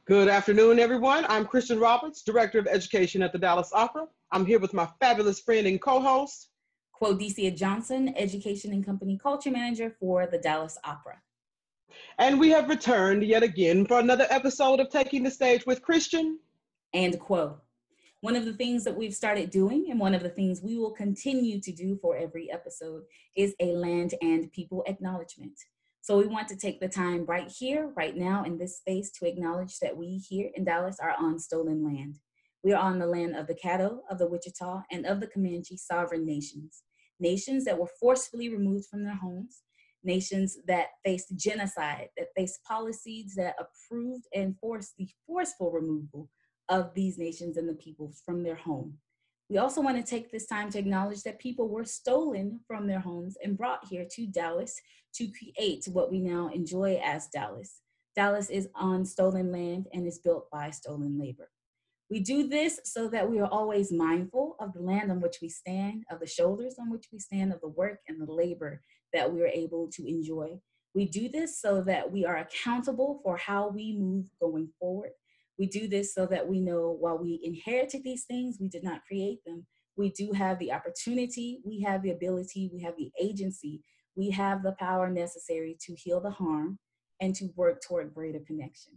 Good afternoon, everyone. I'm Kristian Roberts, Director of Education at the Dallas Opera. I'm here with my fabulous friend and co-host, Quo Johnson, Education and Company Culture Manager for the Dallas Opera. And we have returned yet again for another episode of Taking the Stage with Kristian and Quo. One of the things that we've started doing, and one of the things we will continue to do for every episode, is a land and people acknowledgement. So we want to take the time right here, right now, in this space to acknowledge that we here in Dallas are on stolen land. We are on the land of the Caddo, of the Wichita, and of the Comanche sovereign nations. Nations that were forcefully removed from their homes. Nations that faced genocide, that faced policies that approved and forced the forceful removal of these nations and the peoples from their home. We also want to take this time to acknowledge that people were stolen from their homes and brought here to Dallas to create what we now enjoy as Dallas. Dallas is on stolen land and is built by stolen labor. We do this so that we are always mindful of the land on which we stand, of the shoulders on which we stand, of the work and the labor that we are able to enjoy. We do this so that we are accountable for how we move going forward. We do this so that we know while we inherited these things, we did not create them. We do have the opportunity, we have the ability, we have the agency, we have the power necessary to heal the harm and to work toward greater connection.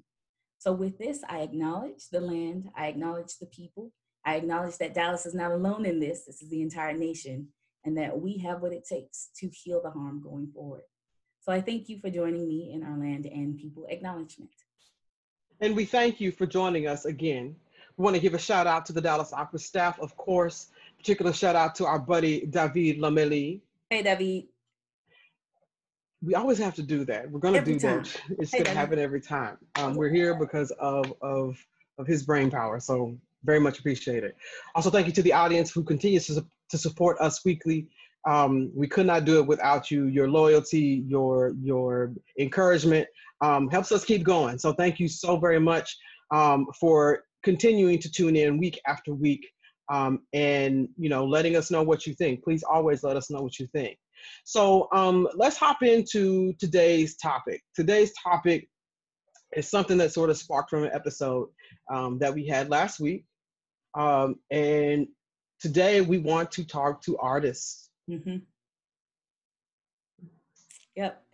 So with this, I acknowledge the land, I acknowledge the people, I acknowledge that Dallas is not alone in this. This is the entire nation, and that we have what it takes to heal the harm going forward. So I thank you for joining me in our land and people acknowledgement. And we thank you for joining us again. We want to give a shout out to the Dallas Opera staff, of course. Particular shout out to our buddy, David Lamelli. Hey, David. We always have to do that. We're going to do that. It's going to happen every time. We're here because of his brain power. So very much appreciated. Also, thank you to the audience who continues to support us weekly. We could not do it without you. Your loyalty, your encouragement helps us keep going. So thank you so very much for continuing to tune in week after week and letting us know what you think. Please always let us know what you think. So let's hop into today's topic. Today's topic is something that sort of sparked from an episode that we had last week. And today we want to talk to artists. Mm-hmm. Yep.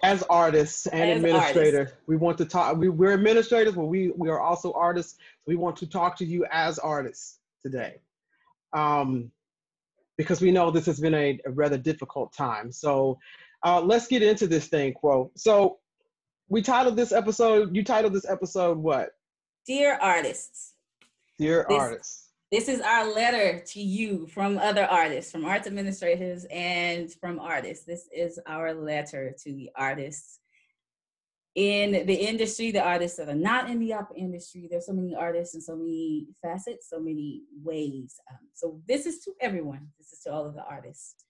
As artists and administrators, we want to talk. We're administrators, but we are also artists. We want to talk to you as artists today, because we know this has been a rather difficult time. So let's get into this thing, Quo. So you titled this episode what? Dear Artists. Dear Artists. This is our letter to you from other artists, from arts administrators and from artists. This is our letter to the artists in the industry, the artists that are not in the opera industry. There's so many artists and so many facets, so many ways. So this is to everyone. This is to all of the artists.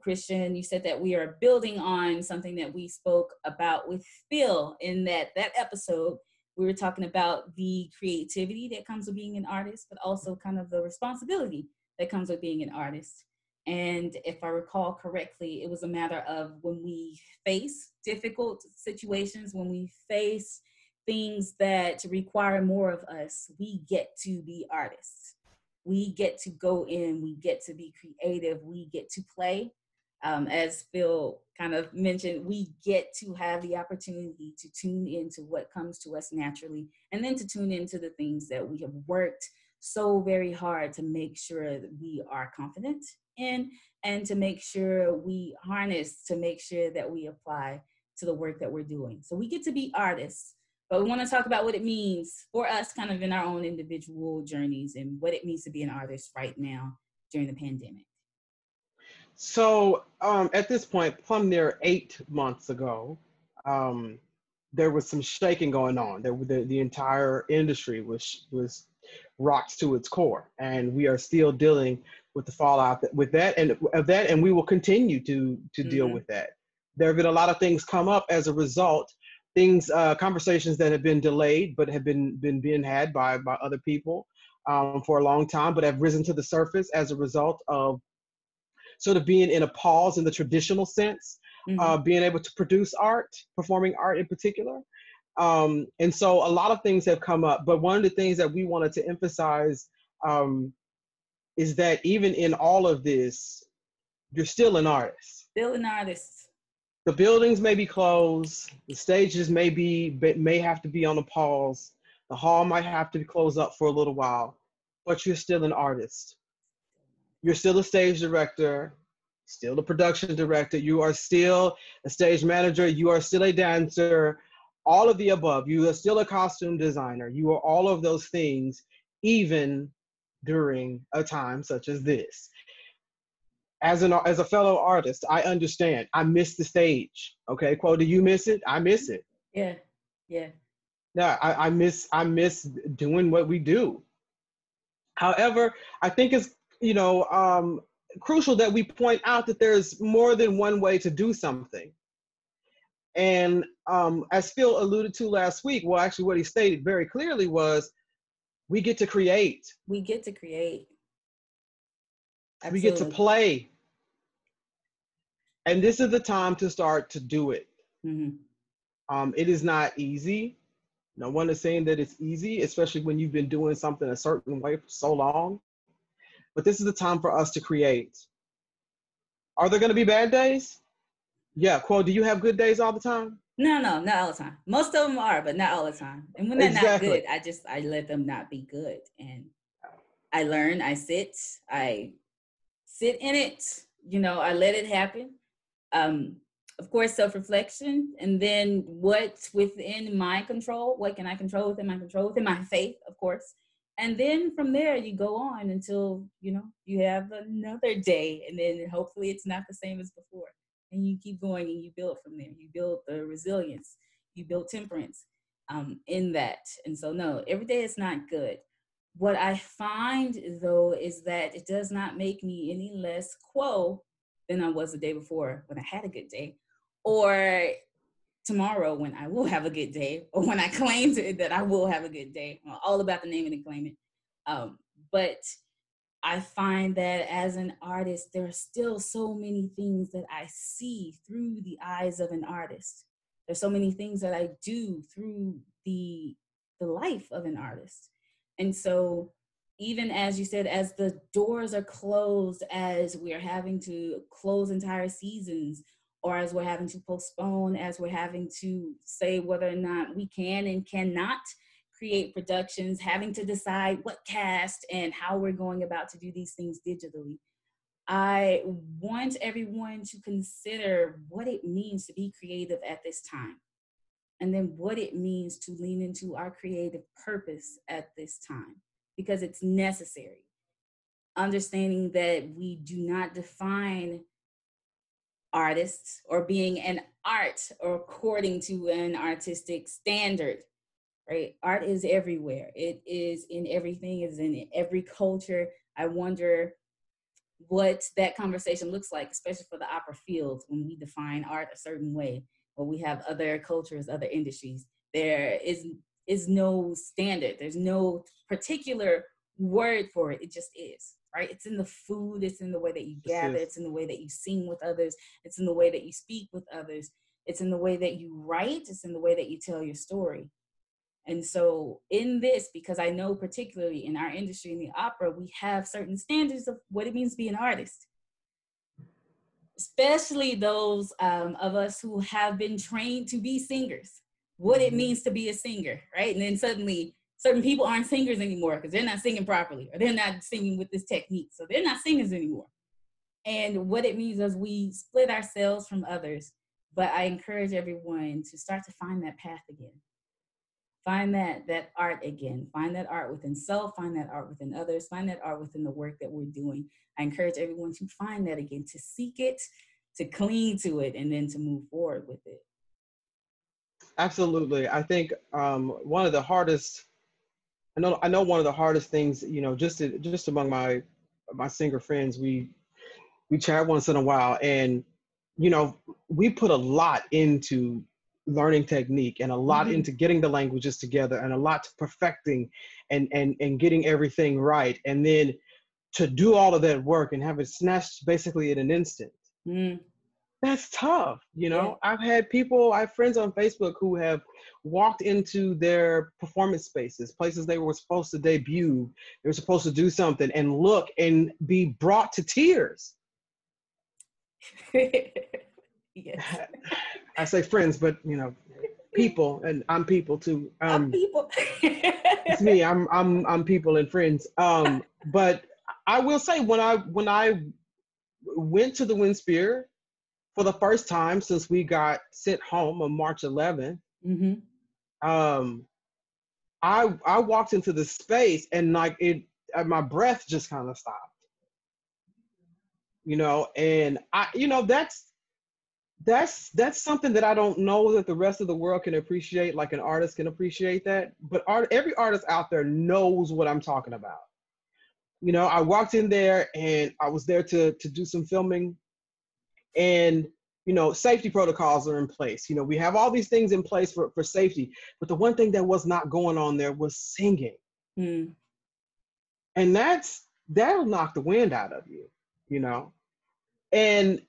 Kristian, you said that we are building on something that we spoke about with Phil in that episode. We were talking about the creativity that comes with being an artist, but also kind of the responsibility that comes with being an artist. And if I recall correctly, it was a matter of when we face difficult situations, when we face things that require more of us, we get to be artists. We get to go in, we get to be creative, we get to play. As Phil kind of mentioned, we get to have the opportunity to tune into what comes to us naturally, and then to tune into the things that we have worked so very hard to make sure that we are confident in, and to make sure we harness, to make sure that we apply to the work that we're doing. So we get to be artists, but we want to talk about what it means for us kind of in our own individual journeys and what it means to be an artist right now during the pandemic. So at this point, plumb near 8 months ago, there was some shaking going on. The entire industry was rocked to its core, and we are still dealing with the fallout with that, and we will continue to deal with that. There have been a lot of things come up as a result, conversations that have been delayed but have been being had by other people for a long time, but have risen to the surface as a result of sort of being in a pause in the traditional sense, being able to produce art, performing art in particular. And so a lot of things have come up, but one of the things that we wanted to emphasize is that even in all of this, you're still an artist. Still an artist. The buildings may be closed, the stages may have to be on a pause, the hall might have to be closed up for a little while, but you're still an artist. You're still a stage director, still a production director, you are still a stage manager, you are still a dancer, all of the above. You are still a costume designer. You are all of those things, even during a time such as this. As a fellow artist, I understand. I miss the stage. Okay, Quo, do you miss it? I miss it. Yeah. Yeah, I miss doing what we do. However, I think it's crucial that we point out that there's more than one way to do something. And as Phil alluded to last week, well, actually what he stated very clearly was, we get to create. We get to create. Absolutely. We get to play. And this is the time to start to do it. Mm-hmm. It is not easy. No one is saying that it's easy, especially when you've been doing something a certain way for so long. But this is the time for us to create. Are there going to be bad days? Yeah, Quo, do you have good days all the time? No, not all the time. Most of them are, but not all the time. And when they're not good, I let them not be good. And I learn, I sit in it, I let it happen. Of course, self-reflection, and then what's within my control, what can I control within my control, within my faith, of course. And then from there, you go on until, you have another day, and then hopefully it's not the same as before. And you keep going and you build from there. You build the resilience, you build temperance in that. And so, no, every day is not good. What I find, though, is that it does not make me any less Quo than I was the day before when I had a good day, or tomorrow when I will have a good day, or when I claim that I will have a good day. I'm all about the name it and claim it. But I find that as an artist, there are still so many things that I see through the eyes of an artist. There's so many things that I do through the life of an artist. And so even as you said, as the doors are closed, as we're having to close entire seasons, or as we're having to postpone, as we're having to say whether or not we can and cannot create productions, having to decide what cast and how we're going about to do these things digitally. I want everyone to consider what it means to be creative at this time, and then what it means to lean into our creative purpose at this time, because it's necessary. Understanding that we do not define artists or being an art or according to an artistic standard. Right? Art is everywhere. It is in everything. It's in every culture. I wonder what that conversation looks like, especially for the opera field, when we define art a certain way, or we have other cultures, other industries. There is no standard. There's no particular word for it. It just is, right? It's in the food. It's in the way that you gather. It's in the way that you sing with others. It's in the way that you speak with others. It's in the way that you write. It's in the way that you tell your story. And so in this, because I know particularly in our industry, in the opera, we have certain standards of what it means to be an artist, especially those of us who have been trained to be singers, what it means to be a singer, right? And then suddenly certain people aren't singers anymore because they're not singing properly, or they're not singing with this technique. So they're not singers anymore. And what it means is we split ourselves from others. But I encourage everyone to start to find that path again. Find that art again. Find that art within self. Find that art within others. Find that art within the work that we're doing. I encourage everyone to find that again, to seek it, to cling to it, and then to move forward with it. Absolutely. I think one of the hardest, I know one of the hardest things, just among my singer friends, we chat once in a while, and we put a lot into learning technique, and a lot into getting the languages together, and a lot to perfecting and getting everything right, and then to do all of that work and have it snatched basically in an instant. That's tough. You Yeah. know, I have friends on Facebook who have walked into their performance spaces, places they were supposed to debut, they were supposed to do something, and look and be brought to tears. Yes. I say friends, but you know, people, and I'm people too. I'm people. It's me. I'm people and friends. But I will say when I went to the WinSpear for the first time since we got sent home on March 11th, um, I walked into the space and like my breath just kind of stopped. You know, and that's something that I don't know that the rest of the world can appreciate, like an artist can appreciate that. But every artist out there knows what I'm talking about. You know, I walked in there and I was there to do some filming, and you know, safety protocols are in place. You know, we have all these things in place for safety, but the one thing that was not going on there was singing. And that'll knock the wind out of you, you know. And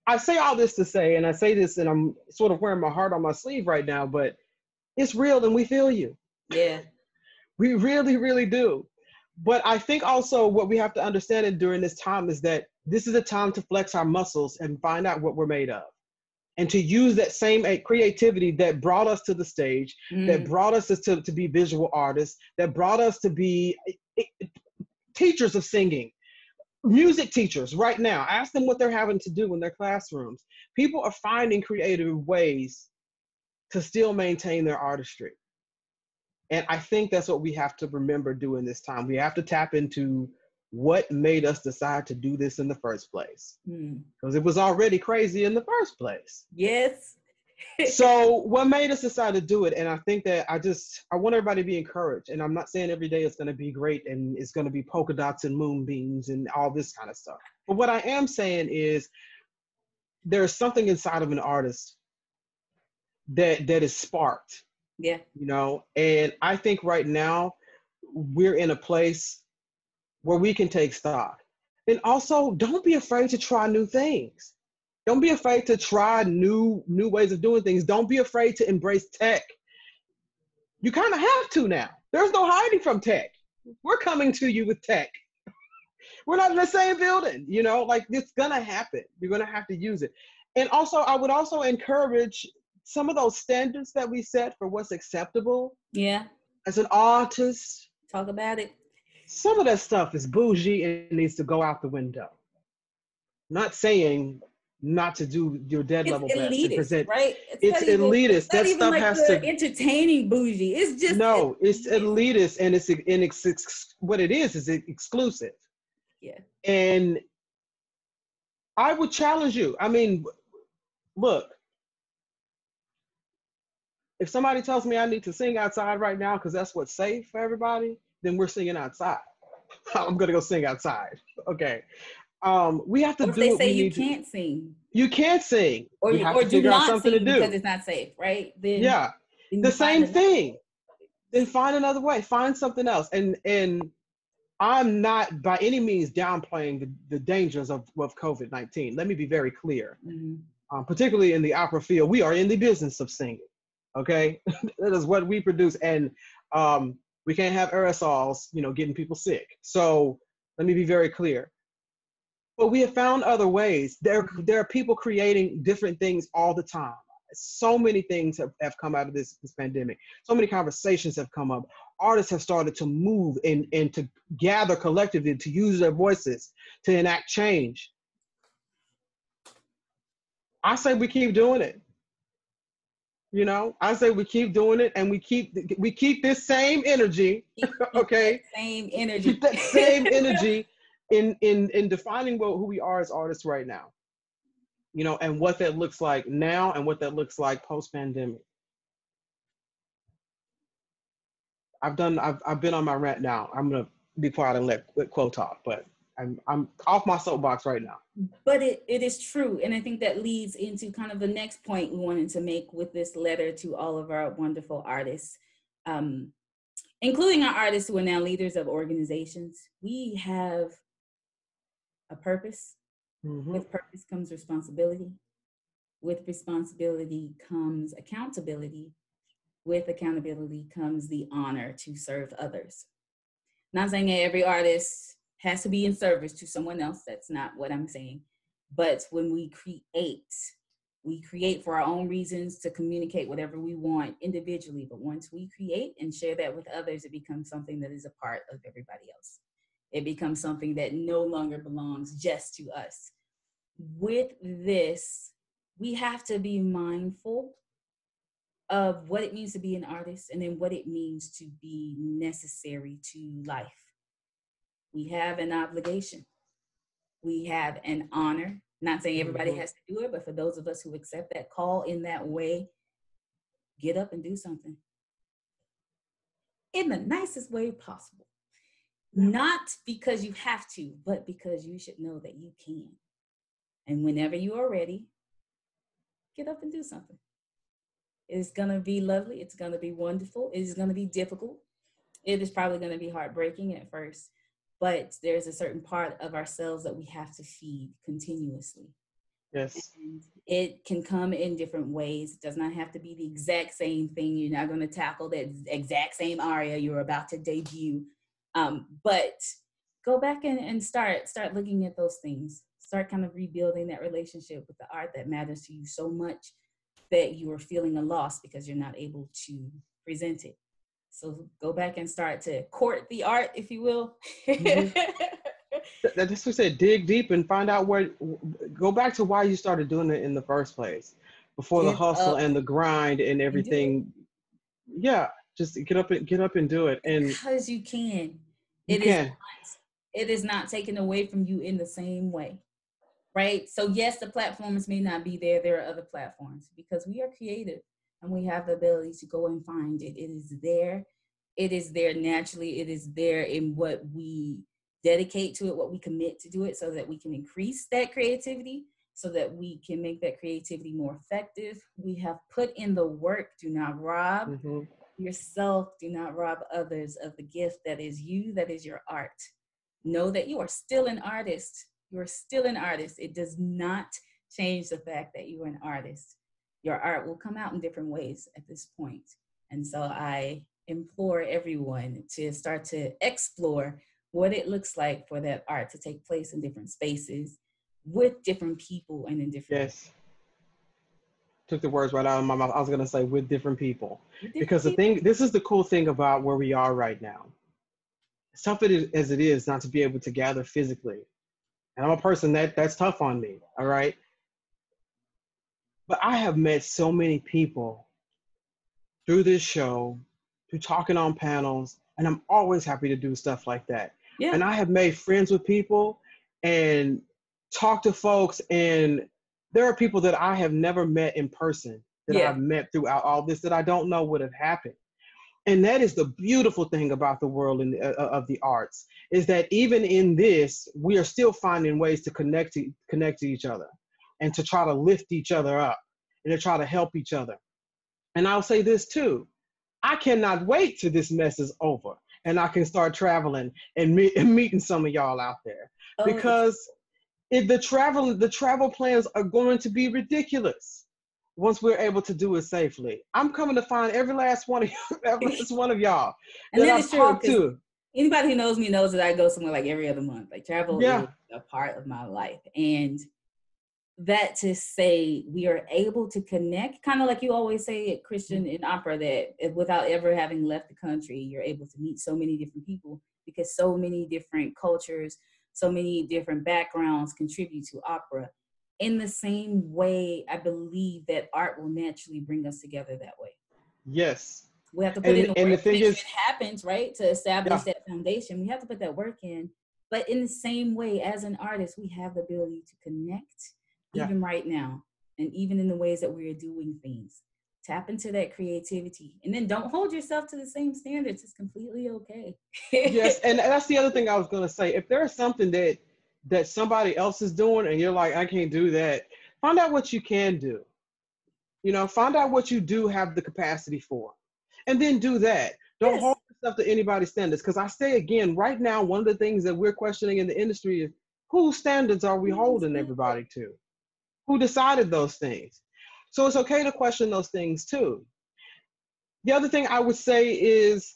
I say all this to say, and I say this, and I'm sort of wearing my heart on my sleeve right now, but it's real and we feel you. Yeah. We really, really do. But I think also what we have to understand during this time is that this is a time to flex our muscles and find out what we're made of. And to use that same creativity that brought us to the stage, that brought us to be visual artists, that brought us to be teachers of singing, music teachers right now. Ask them what they're having to do in their classrooms. People are finding creative ways to still maintain their artistry. And I think that's what we have to remember during this time. We have to tap into what made us decide to do this in the first place. Because it was already crazy in the first place. Yes. So what made us decide to do it? And I think that I want everybody to be encouraged. And I'm not saying every day it's going to be great and it's going to be polka dots and moonbeams and all this kind of stuff. But what I am saying is there's something inside of an artist that is sparked. Yeah. You know, and I think right now we're in a place where we can take stock. And also, don't be afraid to try new things. Don't be afraid to try new ways of doing things. Don't be afraid to embrace tech. You kind of have to now. There's no hiding from tech. We're coming to you with tech. We're not in the same building, you know, like it's gonna happen. You're gonna have to use it. And also, I would also encourage some of those standards that we set for what's acceptable. Yeah. As an artist. Talk about it. Some of that stuff is bougie and needs to go out the window. Not saying not to do your dead level best and present. Right? It's elitist. It's not that even stuff like has the to entertaining bougie. It's just it's elitist, and it's what it is exclusive. Yeah. And I would challenge you. I mean, look, if somebody tells me I need to sing outside right now because that's what's safe for everybody, then we're singing outside. I'm gonna go sing outside. Okay. We have to or if do they what say we you need can't sing. You can't sing. Or you have or to do figure out not something to sing do because it's not safe, right? Then the same thing. Then find another way. Find something else. And I'm not by any means downplaying the dangers of COVID-19. Let me be very clear. Particularly in the opera field, we are in the business of singing. Okay, that is what we produce, and we can't have aerosols, you know, getting people sick. So let me be very clear. But we have found other ways. There are people creating different things all the time. So many things have come out of this pandemic. So many conversations have come up. Artists have started to move and to gather collectively, to use their voices, to enact change. I say we keep doing it. You know, I say we keep doing it, and we keep this same energy. Okay, same energy. Keep that same energy in defining who we are as artists right now. You know, and what that looks like now, and what that looks like post-pandemic. I've been on my rant now. I'm gonna be quiet and let Quo talk, but I'm off my soapbox right now. But it is true. And I think that leads into kind of the next point we wanted to make with this letter to all of our wonderful artists, including our artists who are now leaders of organizations. We have a purpose. With purpose comes responsibility. With responsibility comes accountability. With accountability comes the honor to serve others. Not saying that every artist has to be in service to someone else. That's not what I'm saying. But when we create for our own reasons to communicate whatever we want individually. But once we create and share that with others, it becomes something that is a part of everybody else. It becomes something that no longer belongs just to us. With this, we have to be mindful of what it means to be an artist and then what it means to be necessary to life. We have an obligation. We have an honor. Not saying everybody has to do it, but for those of us who accept that call in that way, get up and do something in the nicest way possible. Not because you have to, but because you should know that you can. And whenever you are ready, get up and do something. It's going to be lovely. It's going to be wonderful. It is going to be difficult. It is probably going to be heartbreaking at first, but there's a certain part of ourselves that we have to feed continuously. Yes. And it can come in different ways. It does not have to be the exact same thing. You're not going to tackle that exact same aria you're about to debut. But go back and start looking at those things. Start kind of rebuilding that relationship with the art that matters to you so much that you are feeling a loss because you're not able to present it. So go back and start to court the art, if you will. That's what we said, dig deep and find out go back to why you started doing it in the first place, before the hustle and the grind and everything. Yeah, just get up and do it. And because you can. It is not taken away from you in the same way. Right? So yes, the platforms may not be there. There are other platforms because we are creative and we have the ability to go and find it. It is there. It is there naturally. It is there in what we dedicate to it, what we commit to do it, so that we can increase that creativity, so that we can make that creativity more effective. We have put in the work. Do not rob yourself. Do not rob others of the gift that is you, that is your art. Know that you are still an artist. You're still an artist. It does not change the fact that you're an artist. Your art will come out in different ways at this point. And so I implore everyone to start to explore what it looks like for that art to take place in different spaces with different people and in different ways. Took the words right out of my mouth. I was going to say with different people. Because this is the cool thing about where we are right now. Tough as it is not to be able to gather physically. And I'm a person that's tough on me, all right? But I have met so many people through this show, through talking on panels, and I'm always happy to do stuff like that. Yeah. And I have made friends with people and talked to folks, and there are people that I have never met in person that I've met throughout all this that I don't know would have happened. And that is the beautiful thing about the world of the arts, is that even in this, we are still finding ways to connect to each other and to try to lift each other up and to try to help each other. And I'll say this too, I cannot wait till this mess is over and I can start traveling and meeting some of y'all out there, because the travel plans are going to be ridiculous once we're able to do it safely. I'm coming to find every last one of y'all and that I've talked to. Anybody who knows me knows that I go somewhere like every other month. Like travel is a part of my life. And that to say we are able to connect, kind of like you always say at Kristian in opera, that without ever having left the country, you're able to meet so many different people because so many different cultures, so many different backgrounds contribute to opera. In the same way, I believe that art will naturally bring us together that way. Yes. We have to put in the work to make sure it happens, right? To establish that foundation. We have to put that work in. But in the same way, as an artist, we have the ability to connect even right now. And even in the ways that we are doing things. Tap into that creativity. And then don't hold yourself to the same standards. It's completely okay. Yes, and that's the other thing I was going to say. If there's something that somebody else is doing and you're like, I can't do that, find out what you can do. Find out what you do have the capacity for. And then do that. Don't hold yourself to anybody's standards. Because I say again, right now, one of the things that we're questioning in the industry is, Whose standards are we holding everybody to? Who decided those things? So it's okay to question those things too. The other thing I would say is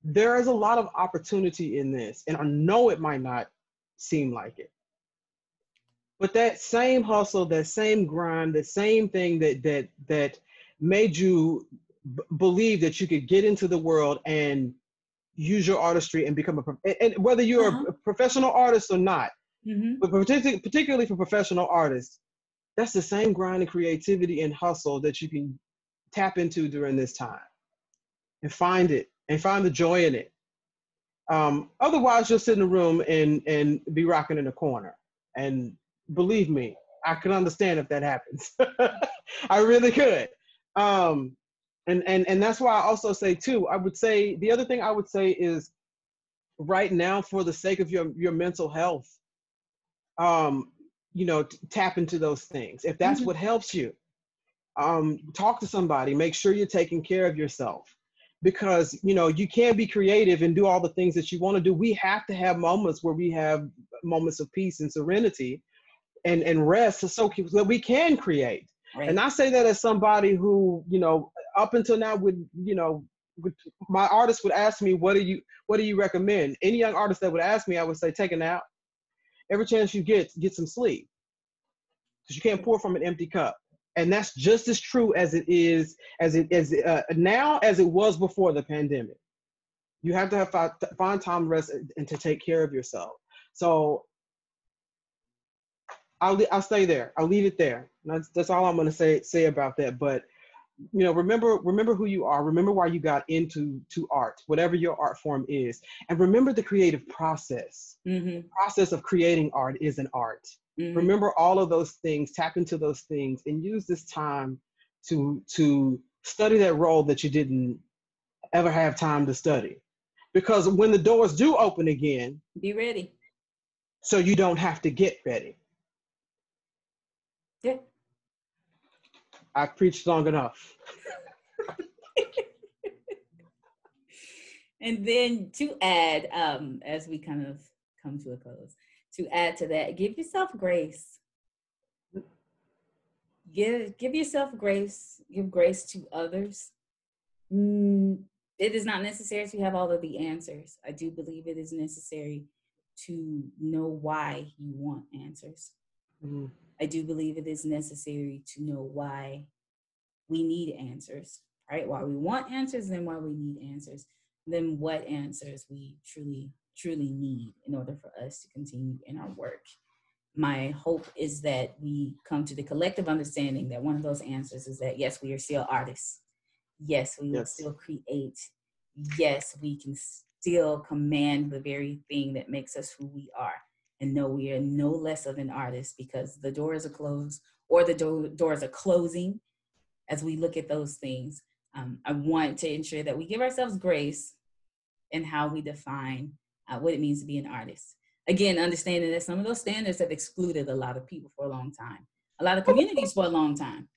there is a lot of opportunity in this, and I know it might not seem like it, but that same hustle, that same grind, the same thing that made you believe that you could get into the world and use your artistry and become and whether you're a professional artist or not, but particularly for professional artists, that's the same grind and creativity and hustle that you can tap into during this time and find it and find the joy in it. Otherwise, you'll sit in a room and be rocking in a corner. And believe me, I can understand if that happens. I really could. And that's why I also say too, I would say, the other thing I would say is right now, for the sake of your mental health, tap into those things. If that's what helps you, talk to somebody, make sure you're taking care of yourself, because, you can't be creative and do all the things that you want to do. We have to have moments where we have moments of peace and serenity and rest so that we can create. Right. And I say that as somebody who, up until now my artists would ask me, what do you recommend? Any young artist that would ask me, I would say, take a nap. Every chance you get some sleep, because you can't pour from an empty cup. And that's just as true as it is, now as it was before the pandemic. You have to find time to rest and to take care of yourself. So I'll stay there. I'll leave it there. That's all I'm going to say about that. But remember who you are. Remember why you got into art, whatever your art form is, and remember the creative process. The process of creating art is an art. Remember all of those things. Tap into those things, and use this time to study that role that you didn't ever have time to study. Because when the doors do open again, be ready. So you don't have to get ready. Yeah. I've preached long enough. And then to add, as we kind of come to a close, to add to that, give yourself grace. Give yourself grace. Give grace to others. It is not necessary to have all of the answers. I do believe it is necessary to know why you want answers. I do believe it is necessary to know why we need answers, right? Why we want answers, and why we need answers, then what answers we truly need in order for us to continue in our work. My hope is that we come to the collective understanding that one of those answers is that, yes, we are still artists. Yes, we will still create. Yes, we can still command the very thing that makes us who we are. And no, we are no less of an artist because the doors are closed or the doors are closing. As we look at those things, I want to ensure that we give ourselves grace in how we define what it means to be an artist. Again, understanding that some of those standards have excluded a lot of people for a long time, a lot of communities for a long time.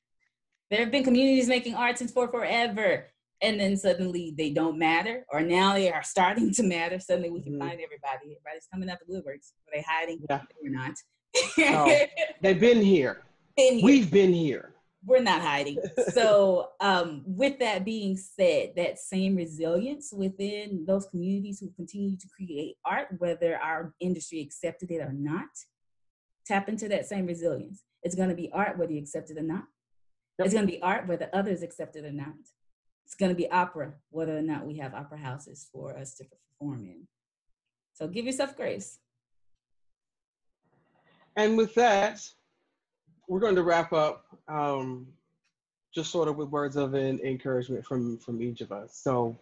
There have been communities making art since for forever, and then suddenly they don't matter, or now they are starting to matter. Suddenly we can find everybody. Everybody's coming out the woodworks. Are they hiding? Yeah. We're not. No, they've been here. We've been here. We're not hiding. So with that being said, that same resilience within those communities who continue to create art, whether our industry accepted it or not, tap into that same resilience. It's going to be art whether you accept it or not. Yep. It's going to be art whether others accept it or not. It's going to be opera whether or not we have opera houses for us to perform in. So give yourself grace. And with that, we're going to wrap up just sort of with words of encouragement from each of us. So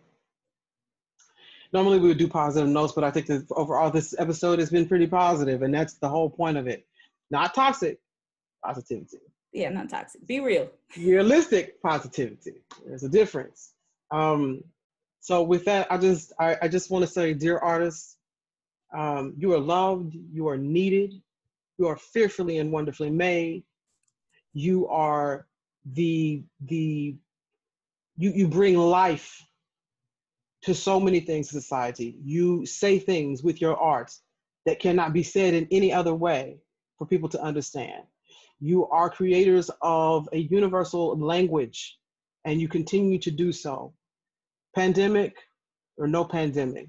normally we would do positive notes, but I think that overall this episode has been pretty positive, and that's the whole point of it. Not toxic, positivity. Yeah, not toxic. Be real. Realistic positivity. There's a difference. So with that, I just want to say, dear artists, you are loved, you are needed, you are fearfully and wonderfully made. You are you bring life to so many things in society. You say things with your art that cannot be said in any other way for people to understand. You are creators of a universal language, and you continue to do so. Pandemic or no pandemic,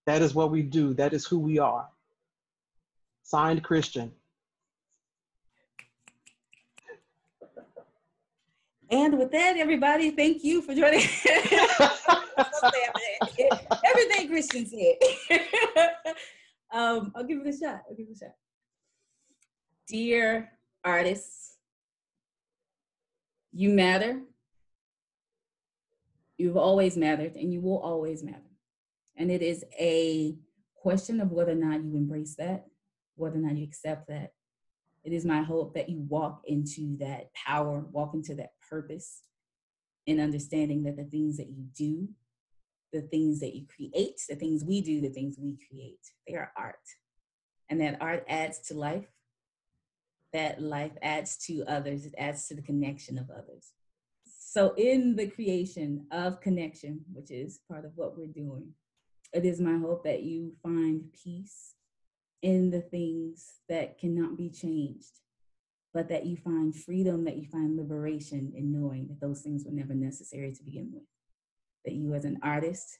that is what we do. That is who we are. Signed, Kristian. And with that, everybody, thank you for joining. Everything Kristian said. I'll give it a shot. Dear artists, you matter. You've always mattered, and you will always matter. And it is a question of whether or not you embrace that, whether or not you accept that. It is my hope that you walk into that power, walk into that purpose, in understanding that the things that you do, the things that you create, the things we do, the things we create, they are art. And that art adds to life. That life adds to others. It adds to the connection of others. So in the creation of connection, which is part of what we're doing, it is my hope that you find peace in the things that cannot be changed, but that you find freedom, that you find liberation in knowing that those things were never necessary to begin with. That you as an artist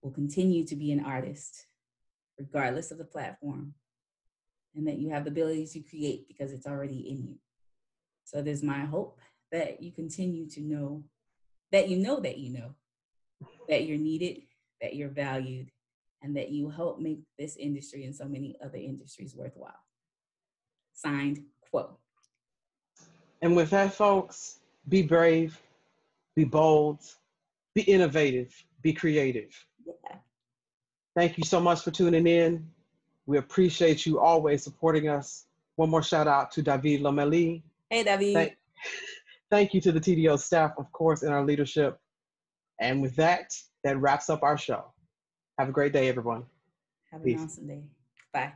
will continue to be an artist, regardless of the platform, and that you have the ability to create because it's already in you. So it is my hope that you continue to know that you know that you know that you're needed, that you're valued, and that you help make this industry and so many other industries worthwhile. Signed, Quo. And with that, folks, be brave, be bold, be innovative, be creative. Yeah. Thank you so much for tuning in. We appreciate you always supporting us. One more shout out to David Lomeli. Hey, David. Thank you to the TDO staff, of course, and our leadership. And with that, that wraps up our show. Have a great day, everyone. Have an awesome day. Bye.